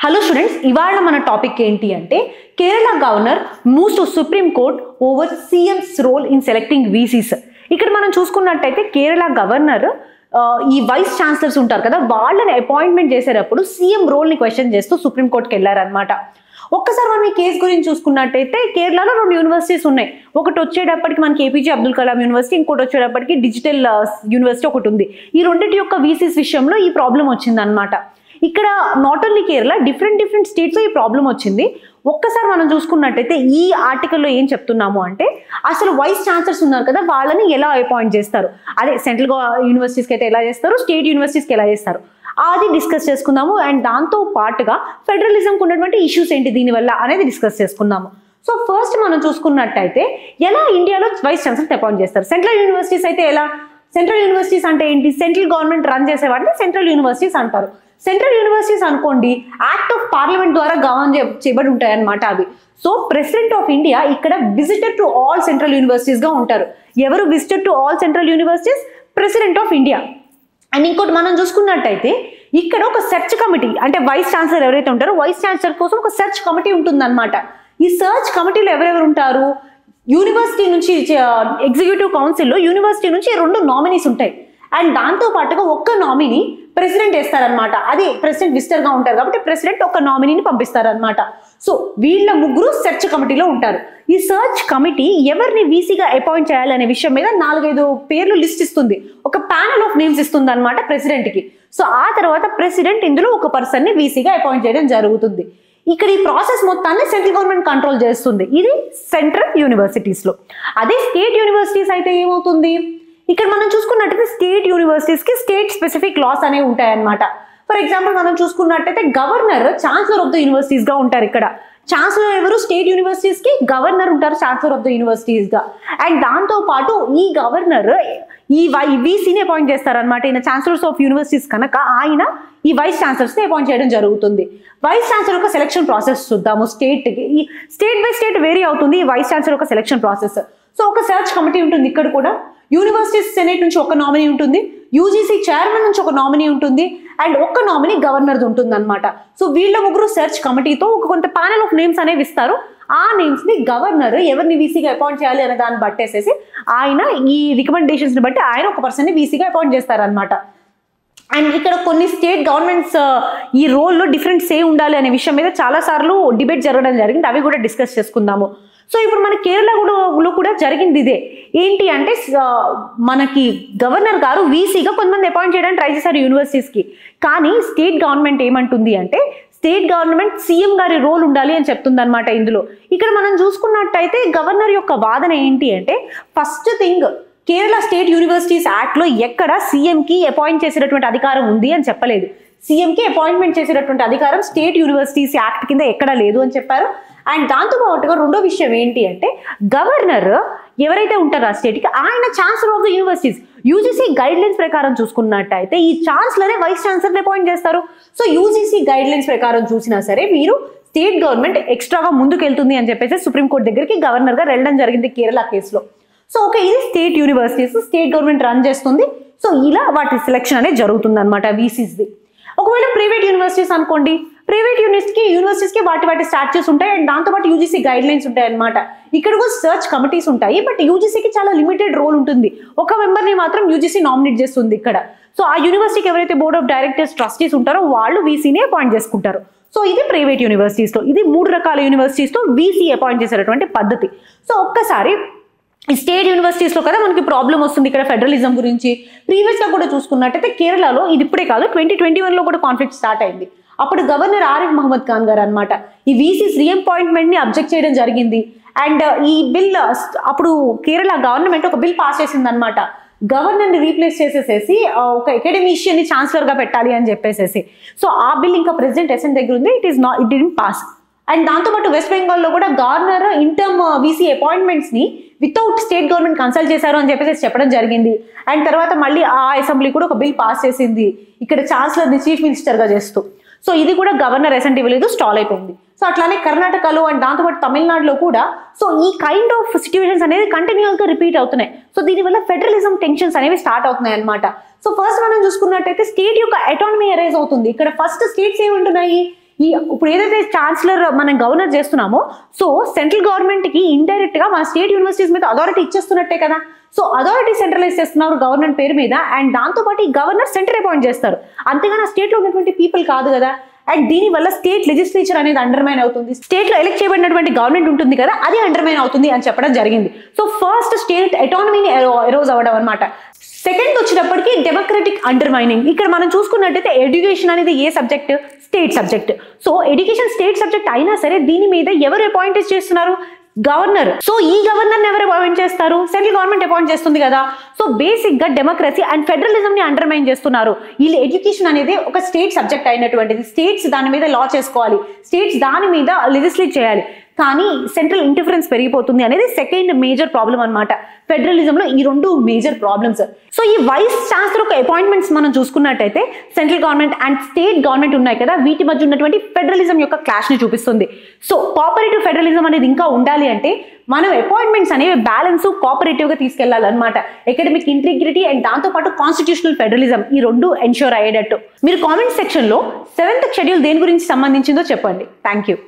Hello students, ఇవాళ మన topic ఏంటి అంటే Kerala governor moves to supreme court over CM's role in selecting VCs. ఇక్కడ మనం చూసుకున్నట్టయితే కేరళ గవర్నర్ ఈ వైస్ ఛాన్సలర్స్ ఉంటారు కదా, వాళ్ళని అపాయింట్మెంట్ చేసేటప్పుడు సీఎం రోల్ని క్వశ్చన్ చేస్తూ సుప్రీం కోర్టుకి వెళ్ళారనమాట. ఒక్కసారి మనం ఈ కేసు గురించి చూసుకున్నట్టయితే కేరళలో 2 యూనివర్సిటీస్ ఉన్నాయి. ఒకటి వచ్చేటప్పటికి మనకి ఏపీజే అబ్దుల్ కలాం యూనివర్సిటీ, ఇంకోటి వచ్చేటప్పటికి డిజిటల్ యూనివర్సిటీ ఒకటి ఉంది. ఈ రెండింటి యొక్క వీసీస్ విషయంలో ఈ ప్రాబ్లం వచ్చిందనమాట. ఇక్కడ నాట్ ఓన్లీ కేరళ, డిఫరెంట్ స్టేట్స్లో ఈ ప్రాబ్లం వచ్చింది. ఒక్కసారి మనం చూసుకున్నట్టయితే ఈ ఆర్టికల్లో ఏం చెప్తున్నాము అంటే అసలు వైస్ ఛాన్సలర్స్ ఉన్నారు కదా, వాళ్ళని ఎలా అపాయింట్ చేస్తారు, అదే సెంట్రల్ యూనివర్సిటీస్కి అయితే ఎలా చేస్తారు, స్టేట్ యూనివర్సిటీస్కి ఎలా చేస్తారు, అది డిస్కస్ చేసుకుందాము. అండ్ దాంతో పాటుగా ఫెడరలిజంకి ఉన్నటువంటి ఇష్యూస్ ఏంటి దీనివల్ల అనేది డిస్కస్ చేసుకుందాము. సో ఫస్ట్ మనం చూసుకున్నట్టయితే ఎలా ఇండియాలో వైస్ ఛాన్సలర్ అపాయింట్ చేస్తారు. సెంట్రల్ యూనివర్సిటీస్ అయితే ఎలా? సెంట్రల్ యూనివర్సిటీస్ అంటే ఏంటి? సెంట్రల్ గవర్నమెంట్ రన్ చేసే వాటిని సెంట్రల్ యూనివర్సిటీస్ అంటారు. సెంట్రల్ యూనివర్సిటీస్ అనుకోండి యాక్ట్ ఆఫ్ పార్లమెంట్ ద్వారా గవర్న్ చేయబడి ఉంటాయి అన్నమాట అవి. సో ప్రెసిడెంట్ ఆఫ్ ఇండియా ఇక్కడ visitor to all central universities గా ఉంటారు. ఎవరు visitor to all central universities? President of India. And ఇంకోటి మనం చూసుకున్నట్టయితే ఇక్కడ ఒక సెర్చ్ కమిటీ, అంటే వైస్ ఛాన్సలర్ ఎవరైతే ఉంటారో వైస్ ఛాన్సలర్ కోసం ఒక సెర్చ్ కమిటీ ఉంటుందన్నమాట. ఈ సెర్చ్ కమిటీలో ఎవరెవరు ఉంటారు? యూనివర్సిటీ నుంచి ఎగ్జిక్యూటివ్ కౌన్సిల్లో యూనివర్సిటీ నుంచి 2 నామినీస్ ఉంటాయి. అండ్ దాంతో పాటుగా ఒక్క నామినీ ప్రెసిడెంట్ వేస్తారనమాట. అది ప్రెసిడెంట్ విజిటర్ గా ఉంటారు కాబట్టి ప్రెసిడెంట్ ఒక నామినీని పంపిస్తారనమాట. సో వీళ్ళ ముగ్గురు సెర్చ్ కమిటీలో ఉంటారు. ఈ సెర్చ్ కమిటీ ఎవరిని వీసీగా అపాయింట్ చేయాలి అనే విషయం మీద 4-5 పేర్లు లిస్ట్ ఇస్తుంది. ఒక ప్యానల్ ఆఫ్ నేమ్స్ ఇస్తుంది అనమాట ప్రెసిడెంట్ కి. సో ఆ తర్వాత ప్రెసిడెంట్ ఇందులో ఒక పర్సన్ ని వీసీగా అపాయింట్ చేయడం జరుగుతుంది. ఇక్కడ ఈ ప్రాసెస్ మొత్తాన్ని సెంట్రల్ గవర్నమెంట్ కంట్రోల్ చేస్తుంది. ఇది సెంట్రల్ యూనివర్సిటీస్ లో. అదే స్టేట్ యూనివర్సిటీస్ అయితే ఏమవుతుంది? ఇక్కడ మనం చూసుకున్నట్టయితే స్టేట్ యూనివర్సిటీస్ కి స్టేట్ స్పెసిఫిక్ లాస్ అనేవి ఉంటాయన్నమాట. ఫర్ ఎగ్జాంపుల్ మనం చూసుకున్నట్టయితే governor chancellor of the universities గా ఉంటారు. ఇక్కడ ఛాన్సలర్ ఎవరు? స్టేట్ యూనివర్సిటీస్ కి గవర్నర్ ఉంటారు ఛాన్సలర్ ఆఫ్ ద యూనివర్సిటీస్ గా. అండ్ దాంతో పాటు ఈ గవర్నర్ ఈ వీసీని అపాయింట్ చేస్తారనమాట. ఈయన ఛాన్సలర్స్ ఆఫ్ యూనివర్సిటీస్ కనుక ఆయన ఈ వైస్ ఛాన్సలర్స్ ని అపాయింట్ చేయడం జరుగుతుంది. వైస్ ఛాన్సలర్ యొక్క సెలక్షన్ ప్రాసెస్ చూద్దాము. స్టేట్ బై స్టేట్ వేరీ అవుతుంది ఈ వైస్ ఛాన్సలర్ యొక్క సెలక్షన్ ప్రాసెస్. సో ఒక సెర్చ్ కమిటీ ఉంటుంది. ఇక్కడ కూడా యూనివర్సిటీస్ సెనేట్ నుంచి ఒక నామినీ ఉంటుంది, యూజీసీ చైర్మన్ నుంచి ఒక నామినీ ఉంటుంది, అండ్ ఒక్క నామినీ గవర్నర్ది ఉంటుంది అనమాట. సో వీళ్ళ ముగ్గురు సెర్చ్ కమిటీతో ఒక కొంత ప్యానల్ ఆఫ్ నేమ్స్ అనేవి ఇస్తారు. ఆ నేమ్స్ ని గవర్నర్ ఎవరిని వీసీగా అపాయింట్ చేయాలి అనే దాన్ని బట్టేసేసి ఆయన ఈ రికమెండేషన్స్ ని బట్టి ఆయన ఒక పర్సన్ ని వీసీగా అపాయింట్ చేస్తారనమాట. అండ్ ఇక్కడ కొన్ని స్టేట్ గవర్నమెంట్స్ ఈ రోల్లో డిఫరెంట్ సే ఉండాలి అనే విషయం మీద చాలా సార్లు డిబేట్ జరగడం జరిగింది. అవి కూడా డిస్కస్ చేసుకుందాము. సో ఇప్పుడు మన కేరళలో కూడా జరిగింది ఇదే. ఏంటి అంటే మనకి గవర్నర్ గారు వీసీగా కొంతమంది అపాయింట్ చేయడానికి ట్రై చేశారు యూనివర్సిటీస్కి. కానీ స్టేట్ గవర్నమెంట్ ఏమంటుంది అంటే స్టేట్ గవర్నమెంట్ సీఎం గారి రోల్ ఉండాలి అని చెప్తుంది అనమాట. ఇందులో ఇక్కడ మనం చూసుకున్నట్టయితే గవర్నర్ యొక్క వాదన ఏంటి అంటే first thing Kerala state universities యాక్ట్లో ఎక్కడ సీఎంకి అపాయింట్ చేసేటటువంటి అధికారం ఉంది అని చెప్పలేదు. సీఎంకి అపాయింట్మెంట్ చేసేటటువంటి అధికారం స్టేట్ యూనివర్సిటీస్ యాక్ట్ కింద ఎక్కడా లేదు అని చెప్పారు. అండ్ దాంతో పాటుగా రెండో విషయం ఏంటి అంటే గవర్నర్ ఎవరైతే ఉంటారో ఆ స్టేట్కి ఆయన chancellor of the universities. UGC guide lines ప్రకారం చూసుకున్నట్టయితే ఈ ఛాన్సలరే వైస్ ఛాన్సలర్ని అపాయింట్ చేస్తారు. సో యూజీసీ గైడ్ లైన్స్ ప్రకారం చూసినా సరే మీరు స్టేట్ గవర్నమెంట్ ఎక్స్ట్రాగా ముందుకు వెళ్తుంది అని చెప్పేసి సుప్రీంకోర్టు దగ్గరికి గవర్నర్ గా వెళ్ళడం జరిగింది కేరళ కేసులో. సో ఓకే, ఇది state universities, state government run చేస్తుంది. సో ఇలా వాటి సెలెక్షన్ అనేది జరుగుతుంది అనమాట వీసీస్ది. ఒకవేళ ప్రైవేట్ యూనివర్సిటీస్ అనుకోండి, ప్రైవేట్ యూనివర్సిటీస్కి వాటి స్టాట్యూస్ ఉంటాయి. అండ్ దాంతోపాటు యూజీసీ గైడ్ లైన్స్ ఉంటాయి అనమాట. ఇక్కడ కూడా సర్చ్ కమిటీస్ ఉంటాయి. బట్ యూజీసీకి చాలా లిమిటెడ్ రోల్ ఉంటుంది. ఒక మెంబర్ని మాత్రం యూజీసీ నామినేట్ చేస్తుంది ఇక్కడ. సో ఆ యూనివర్సిటీకి ఎవరైతే బోర్డ్ ఆఫ్ డైరెక్టర్స్ ట్రస్టీస్ ఉంటారో వాళ్ళు వీసీని అపాయింట్ చేసుకుంటారు. సో ఇది ప్రైవేట్ యూనివర్సిటీస్లో. ఇది 3 రకాల యూనివర్సిటీస్తో వీసీ అపాయింట్ చేసేటటువంటి పద్ధతి. సో ఒక్కసారి ఈ స్టేట్ యూనివర్సిటీస్లో కదా మనకి ప్రాబ్లం వస్తుంది ఇక్కడ ఫెడరలిజం గురించి. ప్రీవియస్గా కూడా చూసుకున్నట్టయితే కేరళలో ఇది ఇప్పుడే కాదు 2021లో కూడా కాన్ఫ్లిక్ట్ స్టార్ట్ అయింది. అప్పుడు గవర్నర్ ఆరిఫ్ మహమ్మద్ ఖాన్ గారు అనమాట ఈ వీసీస్ రీఎంపాయింట్మెంట్ని అబ్జెక్ట్ చేయడం జరిగింది. అండ్ ఈ బిల్ అప్పుడు కేరళ గవర్నమెంట్ ఒక బిల్ పాస్ చేసింది అనమాట. గవర్నర్ని రీప్లేస్ చేసేసేసి ఒక అకాడమిషియన్ని ఛాన్సలర్గా పెట్టాలి అని చెప్పేసేసి. సో ఆ బిల్ ఇంకా ప్రెసిడెంట్ ఎసెంట్ దగ్గర ఉంది. It didn't pass. అండ్ దాంతోపాటు వెస్ట్ బెంగాల్లో కూడా గవర్నర్ ఇంటర్మ్ వీసీ అపాయింట్మెంట్స్ని వితౌట్ స్టేట్ గవర్నమెంట్ కన్సల్ట్ చేశారు అని చెప్పేసి చెప్పడం జరిగింది. అండ్ తర్వాత మళ్ళీ ఆ అసెంబ్లీ కూడా ఒక బిల్ పాస్ చేసింది ఇక్కడ ఛాన్సలర్ని చీఫ్ మినిస్టర్గా చేస్తూ. సో ఇది కూడా గవర్నర్ అసెంట్ ఇవ్వలేదు, స్టాల్ అయిపోయింది. సో అట్లానే కర్ణాటకలో అండ్ దాంతోపాటు తమిళనాడులో కూడా సో ఈ కైండ్ ఆఫ్ సిచ్యువేషన్స్ అనేది కంటిన్యూస్గా రిపీట్ అవుతున్నాయి. సో దీనివల్ల ఫెడరలిజం టెన్షన్స్ అనేవి స్టార్ట్ అవుతున్నాయి అనమాట. సో ఫస్ట్ మనం చూసుకున్నట్టయితే స్టేట్ యొక్క అటానమీ అరైజ్ అవుతుంది. ఇక్కడ ఫస్ట్ స్టేట్స్ ఏముంటున్నాయి? ఇప్పుడు ఏదైతే ఛాన్సలర్ మనం గవర్నర్ చేస్తున్నామో, సో సెంట్రల్ గవర్నమెంట్ కి ఇండైరెక్ట్ గా మన స్టేట్ యూనివర్సిటీస్ మీద అథారిటీ ఇచ్చేస్తున్నట్టే కదా. సో అథారిటీ సెంట్రలైజ్ చేస్తున్నారు గవర్నమెంట్ పేరు మీద, అండ్ దాంతోపాటు ఈ గవర్నర్ సెంటర్ అపాయింట్ చేస్తారు, అంతేగాని స్టేట్ లో ఉన్నటువంటి పీపుల్ కాదు కదా. అండ్ దీనివల్ల స్టేట్ లెజిస్లేచర్ అనేది అండర్మైన్ అవుతుంది, స్టేట్ లో ఎలక్ట్ చేయబడినటువంటి గవర్నమెంట్ ఉంటుంది కదా, అది అండర్మైన్ అవుతుంది అని చెప్పడం జరిగింది. సో ఫస్ట్ స్టేట్ ఎటానమీని ఎరోజ్ అవ్వడం అనమాట. సెకండ్ వచ్చేటప్పటికి డెమోక్రటిక్ అండర్మైనింగ్. ఇక్కడ మనం చూసుకున్నట్టయితే ఎడ్యుకేషన్ అనేది ఏ subject? State subject. So education state subject అయినా సరే దీని మీద ఎవరు అపాయింట్ చేస్తున్నారు? గవర్నర్. సో ఈ గవర్నర్ ఎవరు అపాయింట్ చేస్తారు? సెంట్రల్ గవర్నమెంట్ అపాయింట్ చేస్తుంది కదా. సో బేసిక్ గా డెమోక్రసీ అండ్ ఫెడరలిజం ని అండర్మైన్ చేస్తున్నారు. వీళ్ళు ఎడ్యుకేషన్ అనేది ఒక స్టేట్ సబ్జెక్ట్ అయినటువంటిది, స్టేట్స్ దాని మీద లా చేసుకోవాలి, స్టేట్స్ దాని మీద లెజిస్లేట్ చేయాలి, కానీ సెంట్రల్ ఇంటర్ఫరెన్స్ పెరిగిపోతుంది అనేది సెకండ్ మేజర్ ప్రాబ్లం అనమాట. ఫెడరలిజం లో ఈ రెండు మేజర్ ప్రాబ్లమ్స్. సో ఈ వైస్ ఛాన్సలర్ యొక్క అపాయింట్మెంట్స్ మనం చూసుకున్నట్టయితే central government and state government ఉన్నాయి కదా, వీటి మధ్య ఉన్నటువంటి ఫెడరలిజం యొక్క క్లాష్ ని చూపిస్తుంది. సో కోఆపరేటివ్ ఫెడరలిజం అనేది ఇంకా ఉండాలి అంటే మనం అపాయింట్మెంట్స్ అనేవి బ్యాలెన్స్ కోఆపరేటివ్ గా తీసుకెళ్లాలన్నమాట. అకాడమిక్ ఇంటిగ్రిటీ అండ్ దాంతోపాటు కాన్స్టిట్యూషనల్ ఫెడరలిజం ఈ రెండు ఎన్ష్యూర్ అయ్యేటట్టు. మీరు కామెంట్ సెక్షన్ లో 7th షెడ్యూల్ దేని గురించి సంబంధించిందో చెప్పండి. Thank you.